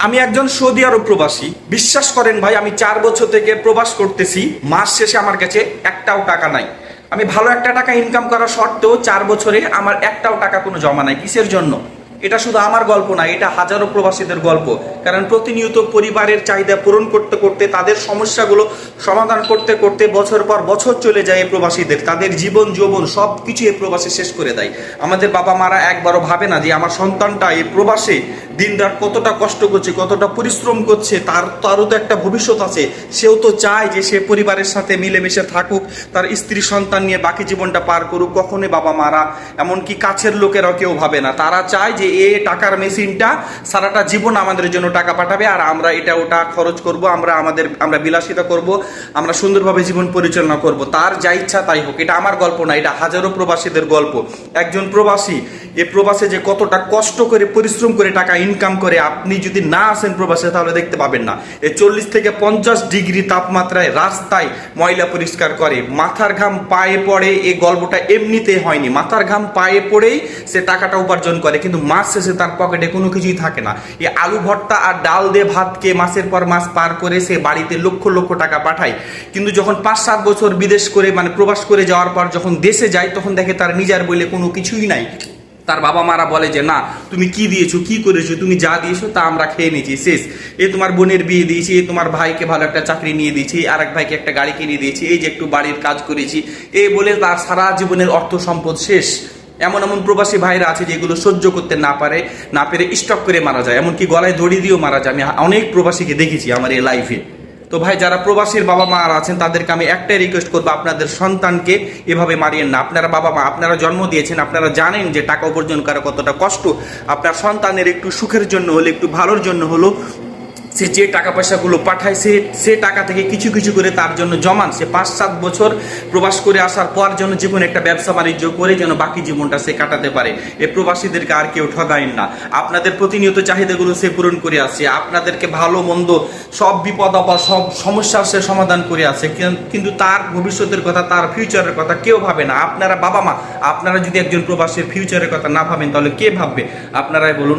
আমি একজন সৌদি আরব প্রবাসী। বিশ্বাস করেন ভাই, আমি 4 বছর থেকে প্রবাস করতেছি। মাস শেষে আমার কাছে একটাও টাকা নাই। আমি ভালো একটা টাকা ইনকাম করা সত্ত্বেও 4 বছরে আমার একটাও টাকা কোনো জমা নাই। কিসের জন্য? এটা শুধু আমার গল্প না, এটা হাজারো প্রবাসীদের গল্প। কারণ প্রতিনিয়ত পরিবারের চাহিদা পূরণ করতে করতে, তাদের সমস্যাগুলো সমাধান করতে করতে বছর পর বছর চলে যায় এই প্রবাসীদের। তাদের জীবন যৌবন সব কিছু এই প্রবাসী শেষ করে দেয়। আমাদের বাবা মারা একবারও ভাবে না যে আমার সন্তানটা এই প্রবাসে দিনরাত কতটা কষ্ট করছে, কতটা পরিশ্রম করছে, তারও তো একটা ভবিষ্যৎ আছে। সেও তো চায় যে সে পরিবারের সাথে মিলেমিশে থাকুক, তার স্ত্রী সন্তান নিয়ে বাকি জীবনটা পার করুক। কখনোই বাবা মারা, এমনকি কাছের লোকেরাও কেউ ভাবে না। তারা চায় যে এই টাকার মেশিনটা সারাটা জীবন আমাদের জন্য টাকা পাঠাবে, আর আমরা এটা ওটা খরচ করব, আমরা বিলাসিতা করব, আমরা সুন্দরভাবে জীবন পরিচালনা করব। তার যা ইচ্ছা তাই হোক। এটা আমার গল্প না, এটা হাজারো প্রবাসীদের গল্প। একজন প্রবাসী এ প্রবাসে যে কতটা কষ্ট করে পরিশ্রম করে টাকা ইনকাম করে, আপনি যদি না আসেন প্রবাসে তাহলে দেখতে পাবেন না। এই 40 থেকে 50 ডিগ্রি তাপমাত্রায় রাস্তায় ময়লা পরিষ্কার করে, মাথার ঘাম পায়ে পড়ে। এই গল্পটা এমনিতে হয়নি, মাথার ঘাম পায়ে পড়েই সে টাকাটা উপার্জন করে। কিন্তু মাস শেষে তার পকেটে কোনো কিছুই থাকে না। এই আলু ভর্তা আর ডাল দিয়ে ভাত খেয়ে মাসের পর মাস পার করে সে বাড়িতে লক্ষ লক্ষ টাকা পাঠায়। কিন্তু যখন 5-7 বছর বিদেশ করে প্রবাস করে যাওয়ার পর যখন দেশে যায়, তখন দেখে তার নিজের বলে কোনো কিছুই নাই। তার বাবা মারা বলে যে না, তুমি কি দিয়েছো, কি করেছো, তুমি যা দিয়েছো তা আমরা খেয়ে নিয়েছি, শেষ। এই তোমার বোনের বিয়ে দিয়েছি, এই তোমার ভাইকে ভালো একটা চাকরি নিয়ে দিয়েছি, আর এক ভাইকে একটা গাড়ি কিনে দিয়েছি, এই যে একটু বাড়ির কাজ করেছি, এই বলে তার সারা জীবনের অর্থ সম্পদ শেষ। এমন এমন প্রবাসী ভাইরা আছে যেগুলো সহ্য করতে না পেরে স্টক করে মারা যায়, এমনকি গলায় দড়ি দিয়েও মারা যায়। আমি অনেক প্রবাসীকে দেখেছি আমার এই লাইফে। তো ভাই, যারা প্রবাসীর বাবা মা আছেন তাদেরকে আমি একটাই রিকোয়েস্ট করবো, আপনাদের সন্তানকে এভাবে মারিয়েন না। আপনারা বাবা মা, আপনারা জন্ম দিয়েছেন, আপনারা জানেন যে টাকা উপার্জন করা কতটা কষ্ট। আপনার সন্তানের একটু সুখের জন্য হলো, একটু ভালোর জন্য হলো, সে যে টাকা পয়সাগুলো পাঠায় সে টাকা থেকে কিছু কিছু করে তার জন্য জমান। সে 5-7 বছর প্রবাস করে আসার পর যেন জীবনে একটা ব্যবসা বাণিজ্য করে যেন বাকি জীবনটা সে কাটাতে পারে। এই প্রবাসীদেরকে আর কেউ ঠগায়েন না। আপনাদের প্রতিনিয়ত চাহিদাগুলো সে পূরণ করে আসছে, আপনাদেরকে ভালো মন্দ সব বিপদ আপদ সব সমস্যার সে সমাধান করে আসে। কিন্তু তার ভবিষ্যতের কথা, তার ফিউচারের কথা কেউ ভাবে না। আপনারা বাবা মা, আপনারা যদি একজন প্রবাসীর ফিউচারের কথা না ভাবেন তাহলে কে ভাববে? আপনারাই বলুন।